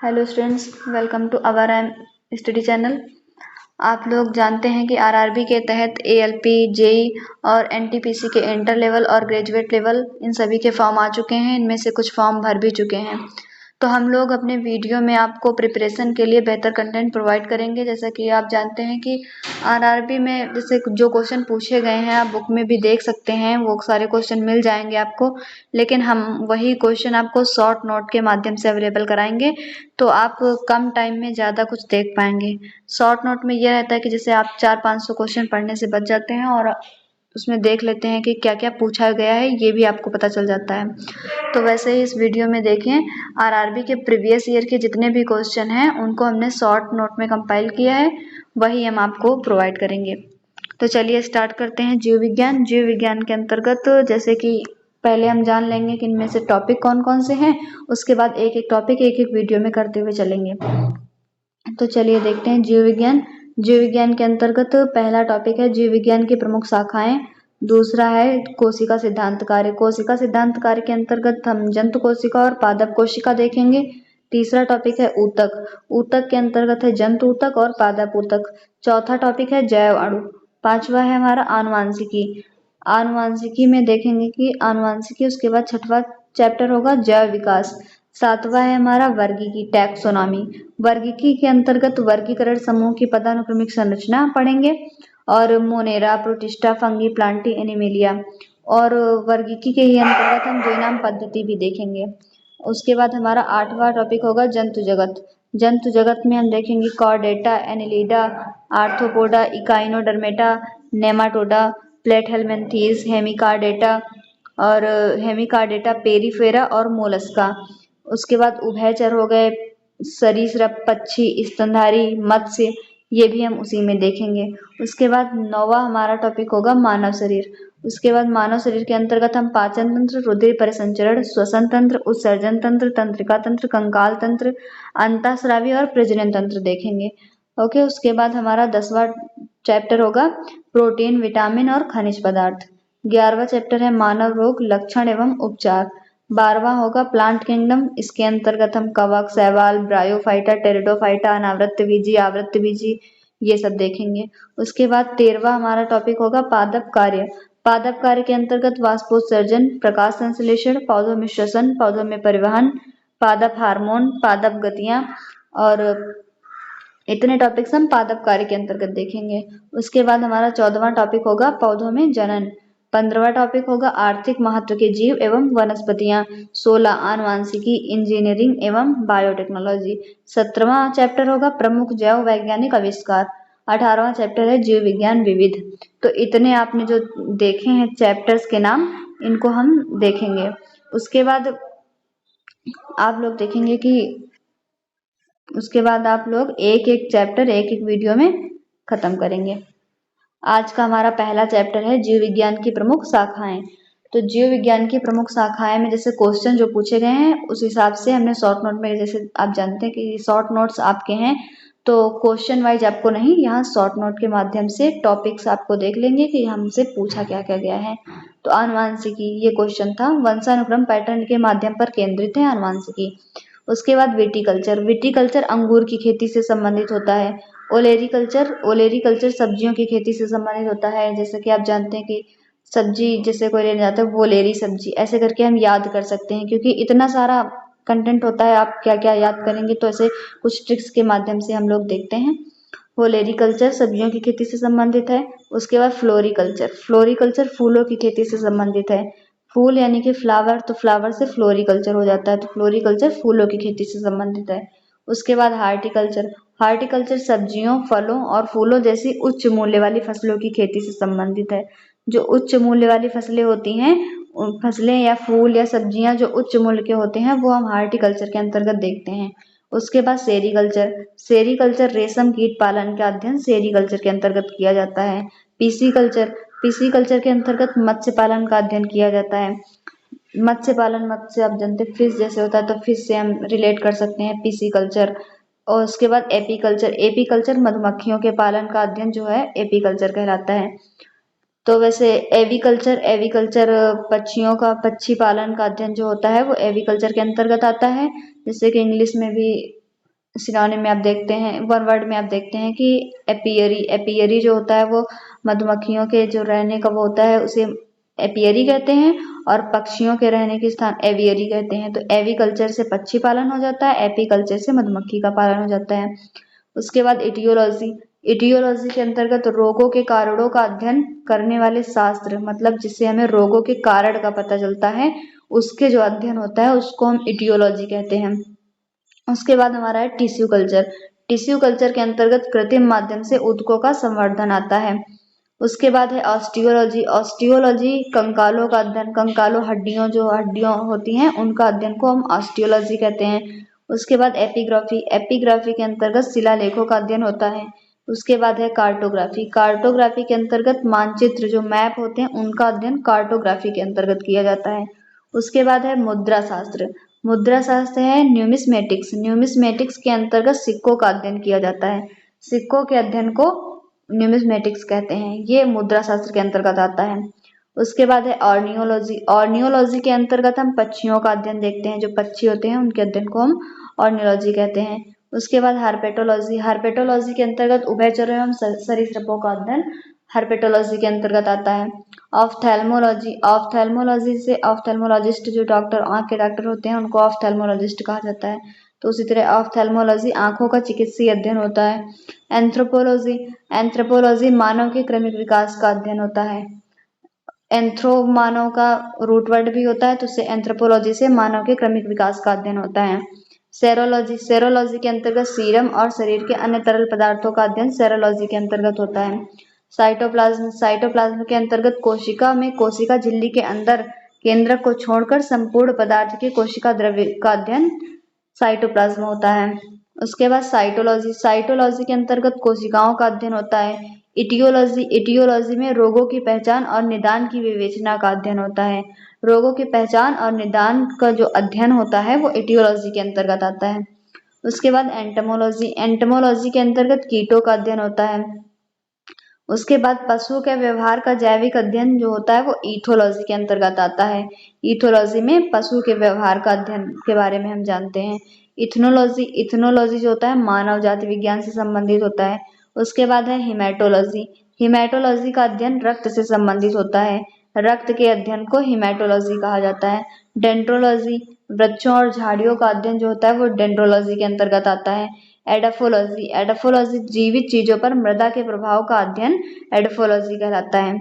Hello students, welcome to our study channel. आप लोग जानते हैं कि आरआरबी के तहत एएलपी, जेई और एनटीपीसी के इंटर लेवल और ग्रेजुएट लेवल इन सभी के फॉर्म आ चुके हैं। इनमें से कुछ फॉर्म भर भी चुके हैं। तो हम लोग अपने वीडियो में आपको प्रिपरेशन के लिए बेहतर कंटेंट प्रोवाइड करेंगे। जैसा कि आप जानते हैं कि आरआरबी में जैसे जो क्वेश्चन पूछे गए हैं आप बुक में भी देख सकते हैं, वो सारे क्वेश्चन मिल जाएंगे आपको, लेकिन हम वही क्वेश्चन आपको शॉर्ट नोट के माध्यम से अवेलेबल कराएंगे, तो आप कम टाइम में ज़्यादा कुछ देख पाएंगे। शॉर्ट नोट में यह रहता है कि जैसे आप 400-500 क्वेश्चन पढ़ने से बच जाते हैं और उसमें देख लेते हैं कि क्या क्या पूछा गया है, ये भी आपको पता चल जाता है। तो वैसे ही इस वीडियो में देखें, आरआरबी के प्रीवियस ईयर के जितने भी क्वेश्चन हैं उनको हमने शॉर्ट नोट में कंपाइल किया है, वही हम आपको प्रोवाइड करेंगे। तो चलिए स्टार्ट करते हैं। जीव विज्ञान। जीव विज्ञान के अंतर्गत जैसे कि पहले हम जान लेंगे कि इनमें से टॉपिक कौन कौन से हैं, उसके बाद एक एक टॉपिक एक एक वीडियो में करते हुए चलेंगे। तो चलिए देखते हैं जीव विज्ञान। जीव विज्ञान के अंतर्गत पहला टॉपिक है जीव विज्ञान की प्रमुख शाखाएं। दूसरा है कोशिका सिद्धांत कार्य। कोशिका सिद्धांत कार्य के अंतर्गत हम जंतु कोशिका और पादप कोशिका देखेंगे। तीसरा टॉपिक है ऊतक। ऊतक के अंतर्गत है जंतु ऊतक और पादप ऊतक। चौथा टॉपिक है जैव अणु। पांचवा है हमारा आनुवांशिकी। आनुवांशिकी में देखेंगे कि आनुवांशिकी, उसके बाद छठवां चैप्टर होगा जैव विकास। सातवां है हमारा वर्गीकी, टैक्सोनॉमी। वर्गीकी के अंतर्गत वर्गीकरण समूह की पदानुक्रमिक संरचना पढ़ेंगे और Monera, protista, fungi, Plantae, animalia. और वर्गीकी के ही अंतर्गत हम द्विनाम पद्धति भी देखेंगे। उसके बाद हमारा आठवां टॉपिक होगा जंतु जगत। जंतु जगत में हम देखेंगे chordata, annelida, arthropoda, echinodermata, nematoda, platyhelminthes, hemichordata और हेमिकार्डेटा, पेरिफेरा और मोलस्का। उसके बाद उभयचर हो गए सरीसृप, पक्षी, स्तनधारी, मत्स्य, ये भी हम उसी में देखेंगे। उसके बाद नौवां हमारा टॉपिक होगा मानव शरीर। उसके बाद मानव शरीर के अंतर्गत हम पाचन तंत्र, रुधिर परिसंचरण, श्वसन तंत्र, उत्सर्जन तंत्र, तंत्रिका तंत्र, कंकाल तंत्र, अंतःस्रावी और प्रजनन तंत्र देखेंगे। ओके, उसके बाद हमारा 10वां चैप्टर होगा प्रोटीन, विटामिन और खनिज पदार्थ। 11वां चैप्टर है मानव रोग, लक्षण एवं उपचार। 12वां होगा प्लांट किंगडम। इसके अंतर्गत हम कवक, शैवाल, ब्रायोफाइटा, टेरिडोफाइटा, अनावृतबीजी, आवृतबीजी, ये सब देखेंगे। उसके बाद 13वां हमारा टॉपिक होगा पादप कार्य। पादप कार्य के अंतर्गत वाष्पोत्सर्जन, प्रकाश संश्लेषण, पौधों में श्वसन, पौधों में परिवहन, पादप हार्मोन, पादप गतियां, और इतने टॉपिक्स हम पादप कार्य के अंतर्गत देखेंगे। उसके बाद हमारा 14वां टॉपिक होगा पौधों में जनन। 15वां टॉपिक होगा आर्थिक महत्व के जीव एवं वनस्पतियां। 16 आनुवांशिकी, इंजीनियरिंग एवं बायोटेक्नोलॉजी। 17वां चैप्टर होगा प्रमुख जैव वैज्ञानिक आविष्कार। 18वां चैप्टर है जीव विज्ञान विविध। तो इतने आपने जो देखे हैं चैप्टर्स के नाम, इनको हम देखेंगे। उसके बाद आप लोग देखेंगे कि उसके बाद आप लोग एक एक चैप्टर एक एक वीडियो में खत्म करेंगे। आज का हमारा पहला चैप्टर है जीव विज्ञान की प्रमुख शाखाएं। तो जीव विज्ञान की प्रमुख शाखाएं में जैसे क्वेश्चन जो पूछे गए हैं उस हिसाब से हमने शॉर्ट नोट में, जैसे आप जानते हैं कि शॉर्ट नोट्स आपके हैं, तो क्वेश्चन वाइज आपको नहीं, यहाँ शॉर्ट नोट के माध्यम से टॉपिक्स आपको देख लेंगे कि हमसे पूछा क्या क्या गया है। तो आनुवांशिकी, ये क्वेश्चन था, वंशानुक्रम पैटर्न के माध्यम पर केंद्रित है आनुवांशिकी। उसके बाद विटीकल्चर। विटीकल्चर अंगूर की खेती से संबंधित होता है। ओलेरीकल्चर, ओलेरीकल्चर सब्जियों की खेती से संबंधित होता है। जैसे कि आप जानते हैं कि सब्जी जैसे कोई लेने जाता है वोलेरी सब्जी, ऐसे करके हम याद कर सकते हैं, क्योंकि इतना सारा कंटेंट होता है, आप क्या क्या याद करेंगे, तो ऐसे कुछ ट्रिक्स के माध्यम से हम लोग देखते हैं। वोलेरीकल्चर सब्जियों की खेती से संबंधित है। उसके बाद फ्लोरीकल्चर। फ्लोरीकल्चर फूलों की खेती से संबंधित है। फूल यानी कि फ्लावर, तो फ्लावर से फ्लोरीकल्चर हो जाता है, तो फ्लोरीकल्चर फूलों की खेती से संबंधित है। उसके बाद हार्टिकल्चर। हार्टिकल्चर सब्जियों, फलों और फूलों जैसी उच्च मूल्य वाली फसलों की खेती से संबंधित है। जो उच्च मूल्य वाली फसलें होती हैं, फसलें या फूल या सब्जियां जो उच्च मूल्य के होते हैं, वो हम हार्टिकल्चर के अंतर्गत देखते हैं। उसके बाद सेरीकल्चर। सेरीकल्चर रेशम कीट पालन का अध्ययन सेरीकल्चर के अंतर्गत किया जाता है। पीसीकल्चर, पीसीकल्चर के अंतर्गत मत्स्य पालन का अध्ययन किया जाता है। मत्स्य पालन, मत्स्य आप जानते हैं फिश जैसे होता है, तो फिश से हम रिलेट कर सकते हैं पीसीकल्चर। और उसके बाद एपीकल्चर। एपीकल्चर मधुमक्खियों के पालन का अध्ययन जो है एपीकल्चर कहलाता है। तो वैसे एविकल्चर, एविकल्चर पक्षियों का, पक्षी पालन का अध्ययन जो होता है वो एविकल्चर के अंतर्गत आता है। जैसे कि इंग्लिश में भी सिनोनिम में आप देखते हैं, वन वर्ड में आप देखते हैं कि एपियरी, एपियरी जो होता है वो मधुमक्खियों के जो रहने का वो होता है उसे एपियरी कहते हैं, और पक्षियों के रहने के स्थान एवियरी कहते हैं। तो एविकल्चर से पक्षी पालन हो जाता है, एपीकल्चर से मधुमक्खी का पालन हो जाता है। उसके बाद इटियोलॉजी, इटियोलॉजी के अंतर्गत रोगों के कारणों का अध्ययन करने वाले शास्त्र, मतलब जिससे हमें रोगों के कारण का पता चलता है, उसके जो अध्ययन होता है उसको हम इटियोलॉजी कहते हैं। उसके बाद हमारा है टिश्यू कल्चर, टिश्यू कल्चर के अंतर्गत कृत्रिम माध्यम से ऊतकों का संवर्धन आता है। उसके बाद है ऑस्टियोलॉजी, ऑस्टियोलॉजी कंकालों का अध्ययन, कंकालों हड्डियों जो हड्डियों होती हैं उनका अध्ययन को हम ऑस्टियोलॉजी कहते हैं। उसके बाद एपिग्राफी, एपिग्राफी के अंतर्गत शिलालेखों का अध्ययन होता है। उसके बाद है कार्टोग्राफी, कार्टोग्राफी के अंतर्गत मानचित्र जो मैप होते हैं उनका अध्ययन कार्टोग्राफी के अंतर्गत किया जाता है। उसके बाद है मुद्रा शास्त्र, मुद्रा शास्त्र है न्यूमिस्मेटिक्स, न्यूमिस्मेटिक्स के अंतर्गत सिक्कों का अध्ययन किया जाता है। सिक्कों के अध्ययन को न्यूमिस्मेटिक्स कहते हैं, ये मुद्रा शास्त्र के अंतर्गत आता है। उसके बाद है ऑर्नियोलॉजी, ऑर्नियोलॉजी के अंतर्गत हम पक्षियों का अध्ययन देखते हैं, जो पक्षी होते हैं उनके अध्ययन को हम ऑर्नियोलॉजी कहते हैं। उसके बाद हार्पेटोलॉजी, हार्पेटोलॉजी के अंतर्गत उभयचर एवं सरीसृपों का अध्ययन हार्पेटोलॉजी के अंतर्गत आता है। ऑफ्थेल्मोलॉजी, ऑफ्थेल्मोलॉजी से ऑफ्थेल्मोलॉजिस्ट जो डॉक्टर आंख के डॉक्टर होते हैं उनको ऑफ्थेल्मोलॉजिस्ट कहा जाता है। तो उसी तरह ऑफ्थेल्मोलॉजी आंखों का चिकित्सीय अध्ययन होता है। एंथ्रोपोलॉजी, एंथ्रोपोलॉजी मानव के क्रमिक विकास का अध्ययन होता है। एंथ्रो मानव का रूट वर्ड भी होता है, तो एंथ्रोपोलॉजी से मानव के क्रमिक विकास का अध्ययन होता है। सेरोलॉजी, सेरोलॉजी के अंतर्गत सीरम और शरीर के अन्य तरल पदार्थों का अध्ययन सेरोलॉजी के अंतर्गत होता है। साइटोप्लाज्म, साइटोप्लाज्म के अंतर्गत कोशिका में कोशिका झिल्ली के अंदर केंद्रक को छोड़कर संपूर्ण पदार्थ के कोशिका द्रव्य का अध्ययन साइटोप्लाज्म होता है। उसके बाद साइटोलॉजी, साइटोलॉजी के अंतर्गत कोशिकाओं का अध्ययन होता है। इटियोलॉजी, इटियोलॉजी में रोगों की पहचान और निदान की विवेचना का अध्ययन होता है। रोगों की पहचान और निदान का जो अध्ययन होता है वो इटियोलॉजी के अंतर्गत आता है। उसके बाद एंटमोलॉजी, एंटमोलॉजी के अंतर्गत कीटों का अध्ययन होता है। उसके बाद पशु के व्यवहार का जैविक अध्ययन जो होता है वो ईथोलॉजी के अंतर्गत आता है। ईथोलॉजी में पशु के व्यवहार का अध्ययन के बारे में हम जानते हैं। इथनोलॉजी, इथनोलॉजी जो होता है मानव जाति विज्ञान से संबंधित होता है। उसके बाद है हिमेटोलॉजी, हिमेटोलॉजी का अध्ययन रक्त से संबंधित होता है। रक्त के अध्ययन को हिमेटोलॉजी कहा जाता है। डेंड्रोलॉजी, वृक्षों और झाड़ियों का अध्ययन जो होता है वो डेंड्रोलॉजी के अंतर्गत आता है। एडाफोलॉजी, एडाफोलॉजी जीवित चीजों पर मृदा के प्रभाव का अध्ययन एडाफोलॉजी कहलाता है।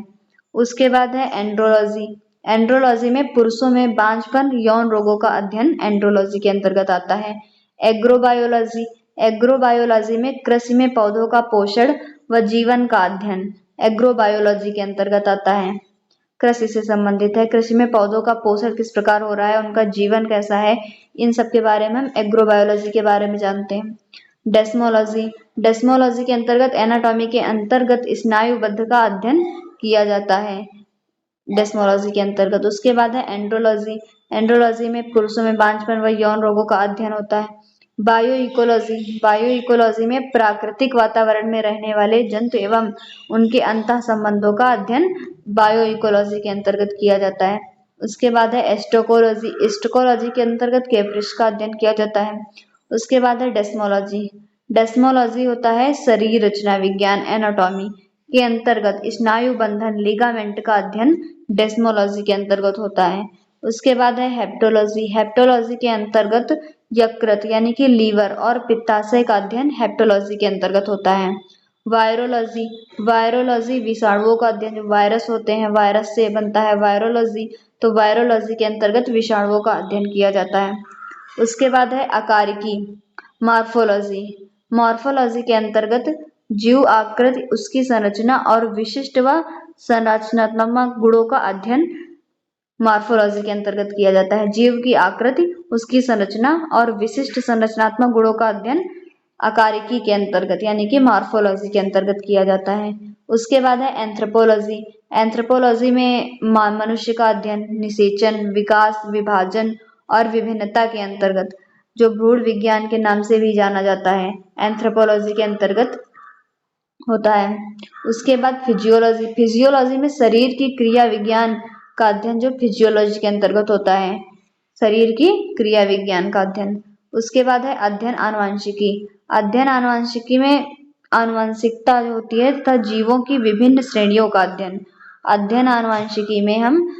उसके बाद है एंड्रोलॉजी, एंड्रोलॉजी में पुरुषों में बांझपन यौन रोगों का अध्ययन एंड्रोलॉजी के अंतर्गत आता है। एग्रोबायोलॉजी, एग्रोबायोलॉजी में कृषि में पौधों का पोषण व जीवन का अध्ययन एग्रोबायोलॉजी के अंतर्गत आता है। कृषि से संबंधित है, कृषि में पौधों का पोषण किस प्रकार हो रहा है, उनका जीवन कैसा है, इन सब के बारे में हम एग्रोबायोलॉजी के बारे में जानते हैं। डेस्मोलॉजी, डेस्मोलॉजी के अंतर्गत एनाटॉमी के अंतर्गत स्नायुबद्ध का अध्ययन किया जाता है डेस्मोलॉजी के अंतर्गत। उसके बाद है एंड्रोलॉजी, एंड्रोलॉजी में पुरुषों में बांझपन व यौन रोगों का अध्ययन होता है। बायो इकोलॉजी, बायो इकोलॉजी में प्राकृतिक वातावरण में रहने वाले जंतु एवं उनके अंतः संबंधों का अध्ययन बायो इकोलॉजी के अंतर्गत किया जाता है। उसके बाद है एस्टोकोलॉजी, एस्टोकोलॉजी के अंतर्गत केब्रिश का अध्ययन किया जाता है। उसके बाद है डेस्मोलॉजी, डेस्मोलॉजी होता है शरीर रचना विज्ञान एनाटॉमी के अंतर्गत स्नायु बंधन लिगामेंट का अध्ययन डेस्मोलॉजी के अंतर्गत होता है। उसके बाद है हेप्टोलॉजी, हेप्टोलॉजी के अंतर्गत यकृत यानी कि लीवर और पित्ताशय का अध्ययन हेप्टोलॉजी के अंतर्गत होता है। वायरोलॉजी, वायरोलॉजी विषाणुओं का अध्ययन, जो वायरस होते हैं वायरस से बनता है वायरोलॉजी, तो वायरोलॉजी के अंतर्गत विषाणुओं का अध्ययन किया जाता है। उसके बाद है आकारिकी, मॉर्फोलॉजी, मॉर्फोलॉजी के अंतर्गत जीव आकृति उसकी संरचना और विशिष्ट व संरचनात्मक गुणों का अध्ययन मॉर्फोलॉजी के अंतर्गत किया जाता है। जीव की आकृति उसकी संरचना और विशिष्ट संरचनात्मक गुणों का अध्ययन आकारिकी के अंतर्गत यानी कि मॉर्फोलॉजी के अंतर्गत किया जाता है। उसके बाद है एंथ्रोपोलॉजी, एंथ्रोपोलॉजी में मनुष्य का अध्ययन निषेचन विकास विभाजन और विभिन्नता के अंतर्गत, जो भ्रूण विज्ञान के नाम से भी जाना जाता है, एंथ्रोपोलॉजी के अंतर्गत होता है। उसके बाद फिजियोलॉजी, फिजियोलॉजी में शरीर की क्रिया विज्ञान का अध्ययन जो फिजियोलॉजी के अंतर्गत होता है, शरीर की क्रिया विज्ञान का अध्ययन। उसके बाद है अध्ययन आनुवंशिकी। अध्ययन आनुवंशिकी में आनुवंशिकता जो होती है तथा जीवों की विभिन्न श्रेणियों का अध्ययन। अध्ययन आनुवंशिकी में हम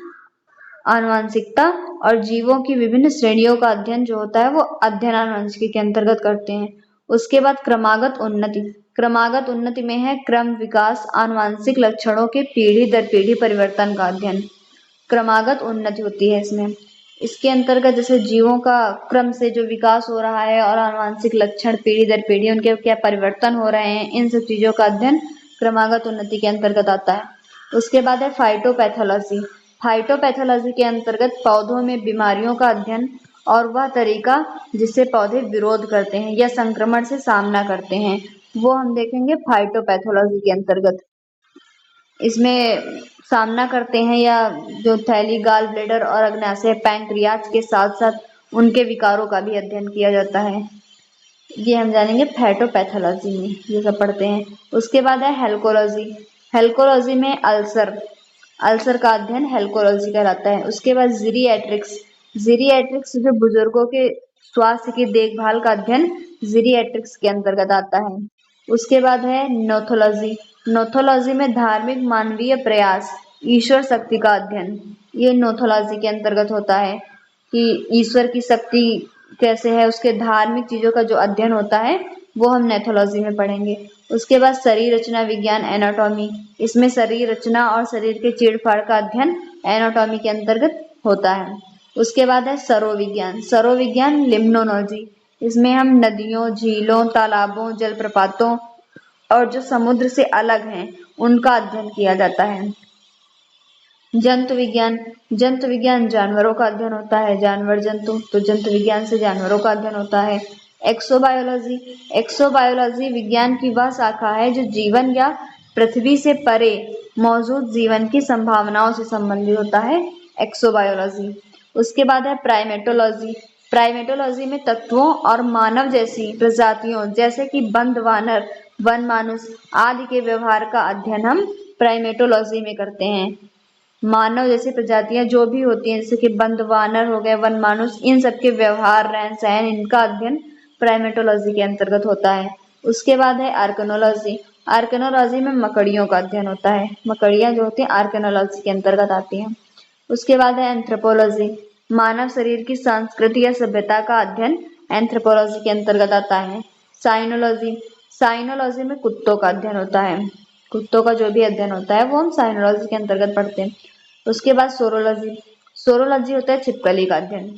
आनुवंशिकता और जीवों की विभिन्न श्रेणियों का अध्ययन जो होता है वो अध्ययन आनुवंशिकी के अंतर्गत करते हैं। उसके बाद क्रमागत उन्नति। क्रमागत उन्नति में है क्रम विकास आनुवंशिक लक्षणों के पीढ़ी दर पीढ़ी परिवर्तन का अध्ययन। क्रमागत उन्नति होती है इसमें। इसके अंतर्गत जैसे जीवों का क्रम से जो विकास हो रहा है और आनुवंशिक लक्षण पीढ़ी दर पीढ़ी उनके क्या परिवर्तन हो रहे हैं, इन सब चीजों का अध्ययन क्रमागत उन्नति के अंतर्गत आता है। उसके बाद है फाइटोपैथोलॉजी। फाइटोपैथोलॉजी के अंतर्गत पौधों में बीमारियों का अध्ययन और वह तरीका जिससे पौधे विरोध करते हैं या संक्रमण से सामना करते हैं वो हम देखेंगे फाइटोपैथोलॉजी के अंतर्गत। इसमें सामना करते हैं या जो थैली, गाल ब्लेडर और अग्नाशय पैंक्रियाज के साथ साथ उनके विकारों का भी अध्ययन किया जाता है। ये हम जानेंगे फाइटोपैथोलॉजी में, ये सब पढ़ते हैं। उसके बाद है हेल्कोलॉजी। हेल्कोलॉजी में अल्सर का अध्ययन हेल्कोलॉजी कहलाता है। उसके बाद जीरियाट्रिक्स। जीरियाट्रिक्स जो बुजुर्गों के स्वास्थ्य की देखभाल का अध्ययन जीरियाट्रिक्स के अंतर्गत आता है। उसके बाद है नोथोलॉजी। नोथोलॉजी में धार्मिक मानवीय प्रयास ईश्वर शक्ति का अध्ययन, ये नोथोलॉजी के अंतर्गत होता है कि ईश्वर की शक्ति कैसे है, उसके धार्मिक चीजों का जो अध्ययन होता है वो हम नेथोलॉजी में पढ़ेंगे। उसके बाद शरीर रचना विज्ञान एनाटॉमी। इसमें शरीर रचना और शरीर के चीड़-फाड़ का अध्ययन एनाटॉमी के अंतर्गत होता है। उसके बाद है सरोविज्ञान। सरोविज्ञान लिम्नोलॉजी। इसमें हम नदियों, झीलों, तालाबों, जलप्रपातों और जो समुद्र से अलग हैं उनका अध्ययन किया जाता है। जंतु विज्ञान। जंतु विज्ञान जानवरों का अध्ययन होता है, जानवर जंतु, तो जंतु विज्ञान से जानवरों का अध्ययन होता है। एक्सोबायोलॉजी। एक्सोबायोलॉजी विज्ञान की वह शाखा है जो जीवन या पृथ्वी से परे मौजूद जीवन की संभावनाओं से संबंधित होता है, एक्सोबायोलॉजी। उसके बाद है प्राइमेटोलॉजी। प्राइमेटोलॉजी में तत्वों और मानव जैसी प्रजातियों जैसे कि बंद वानर, वन मानुष आदि के व्यवहार का अध्ययन हम प्राइमेटोलॉजी में करते हैं। मानव जैसी प्रजातियां जो भी होती हैं जैसे कि बंद वानर हो गए, वन मानुष, इन सब के व्यवहार, रहन सहन, इनका अध्ययन प्राइमेटोलॉजी के अंतर्गत होता है। उसके बाद है आर्कनोलॉजी। आर्कनोलॉजी में मकड़ियों का अध्ययन होता है, मकड़ियां जो होती हैं आर्कनोलॉजी के अंतर्गत आती हैं। उसके बाद है एंथ्रोपोलॉजी। मानव शरीर की संस्कृति या सभ्यता का अध्ययन एंथ्रोपोलॉजी के अंतर्गत आता है। साइनोलॉजी। साइनोलॉजी में कुत्तों का अध्ययन होता है, कुत्तों का जो भी अध्ययन होता है वो हम साइनोलॉजी के अंतर्गत पढ़ते हैं। उसके बाद सोरोलॉजी। सोरोलॉजी होता है छिपकली का अध्ययन,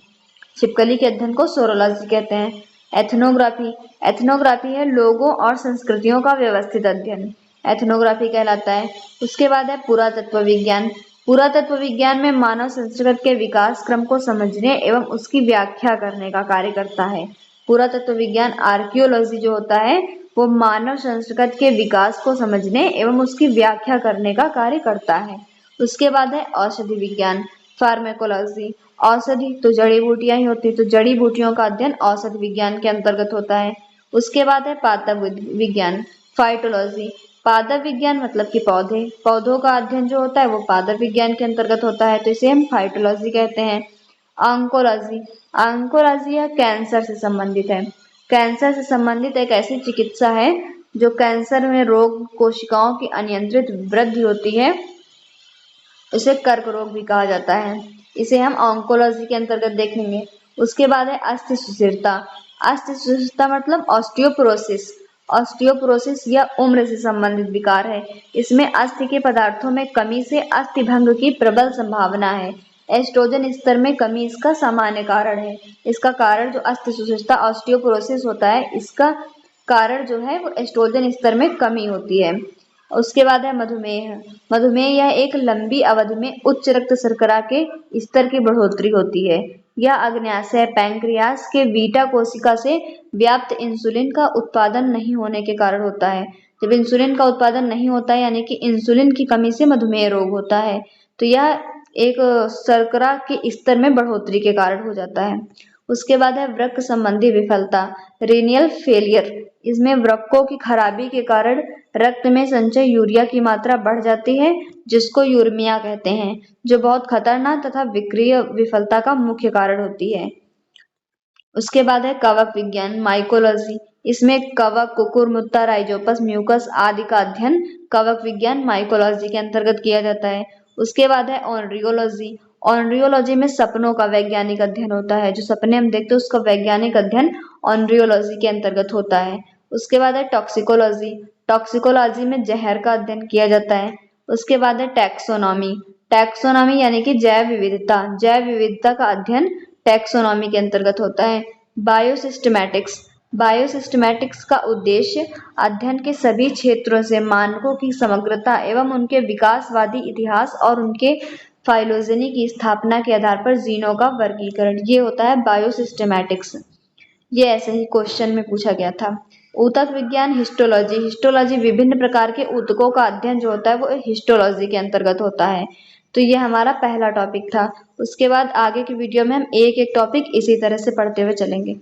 छिपकली के अध्ययन को सोरोलॉजी कहते हैं। एथनोग्राफी। एथनोग्राफी है लोगों और संस्कृतियों का व्यवस्थित अध्ययन, एथनोग्राफी कहलाता है। उसके बाद है पुरातत्व विज्ञान। पुरातत्व विज्ञान में मानव संस्कृति के विकास क्रम को समझने एवं उसकी व्याख्या करने का कार्य करता है। पुरातत्व विज्ञान आर्कियोलॉजी जो होता है वो मानव संस्कृति के विकास को समझने एवं उसकी व्याख्या करने का कार्य करता है। उसके बाद है औषधि विज्ञान, फार्मेकोलॉजी। औषधि तो जड़ी बूटियां ही होती है, तो जड़ी बूटियों का अध्ययन औषधि विज्ञान के अंतर्गत होता है। उसके बाद है पादप विज्ञान, फाइटोलॉजी। पादप विज्ञान मतलब कि पौधे, पौधों का अध्ययन जो होता है वो पादप विज्ञान के अंतर्गत होता है, तो इसे हम फाइटोलॉजी कहते हैं। ऑन्कोलॉजी। ऑन्कोलॉजी या कैंसर से संबंधित है, कैंसर से संबंधित एक ऐसी चिकित्सा है जो कैंसर में रोग कोशिकाओं की अनियंत्रित वृद्धि होती है, इसे कर्क रोग भी कहा जाता है, इसे हम ऑन्कोलॉजी के अंतर्गत देखेंगे। उसके बाद है अस्थि सुस्थिरता। अस्थि सुस्थिरता मतलब ऑस्टियोपोरोसिस। ऑस्टियोपोरोसिस या उम्र से संबंधित विकार है, इसमें अस्थि के पदार्थों में कमी से अस्थि भंग की प्रबल संभावना है। एस्ट्रोजन स्तर में कमी इसका सामान्य कारण है। इसका कारण जो अस्थि सुस्थिरता ऑस्टियोपोरोसिस होता है, इसका कारण जो है वो एस्ट्रोजन स्तर में कमी होती है। उसके बाद है मधुमेह। मधुमेह यह एक लंबी अवधि में उच्च रक्त शर्करा के स्तर की बढ़ोतरी होती है। यह अग्न्याशय पैंक्रियास के बीटा कोशिका से व्याप्त इंसुलिन का उत्पादन नहीं होने के कारण होता है। जब इंसुलिन का उत्पादन नहीं होता है यानी कि इंसुलिन की कमी से मधुमेह रोग होता है, तो यह एक शर्करा के स्तर में बढ़ोतरी के कारण हो जाता है। उसके बाद है वृक्क संबंधी विफलता, रीनियल फेलियर। इसमें वृक्कों की खराबी के कारण रक्त में संचय यूरिया की मात्रा बढ़ जाती है, जिसको यूर्मिया कहते हैं, जो बहुत खतरनाक तथा विक्रिय विफलता का मुख्य कारण होती है। उसके बाद है कवक विज्ञान माइकोलॉजी। इसमें कवक, कुकुरमुत्ता, राइजोपस, म्यूकस आदि का अध्ययन कवक विज्ञान माइकोलॉजी के अंतर्गत किया जाता है। उसके बाद है ऑनरियोलॉजी। ऑनरियोलॉजी में सपनों का वैज्ञानिक अध्ययन होता है। जो सपने हम देखते हैं उसका वैज्ञानिक अध्ययन ऑनरियोलॉजी के अंतर्गत होता है। उसके बाद है टॉक्सिकोलॉजी। टॉक्सिकोलॉजी में जहर का अध्ययन किया जाता है। उसके बाद है टैक्सोनॉमी। टैक्सोनॉमी यानी कि जैव विविधता। जैव विविधता का अध्ययन टैक्सोनॉमी के अंतर्गत होता है। बायोसिस्टमैटिक्स। बायोसिस्टमैटिक्स का उद्देश्य अध्ययन के सभी क्षेत्रों से मानकों की समग्रता एवं उनके विकासवादी इतिहास और उनके फाइलोजेनी की स्थापना के आधार पर जीनों का वर्गीकरण, ये होता है बायोसिस्टमैटिक्स। ये ऐसे ही क्वेश्चन में पूछा गया था। ऊतक विज्ञान हिस्टोलॉजी। हिस्टोलॉजी विभिन्न प्रकार के ऊतकों का अध्ययन जो होता है वो हिस्टोलॉजी के अंतर्गत होता है। तो ये हमारा पहला टॉपिक था। उसके बाद आगे की वीडियो में हम एक एक टॉपिक इसी तरह से पढ़ते हुए चलेंगे।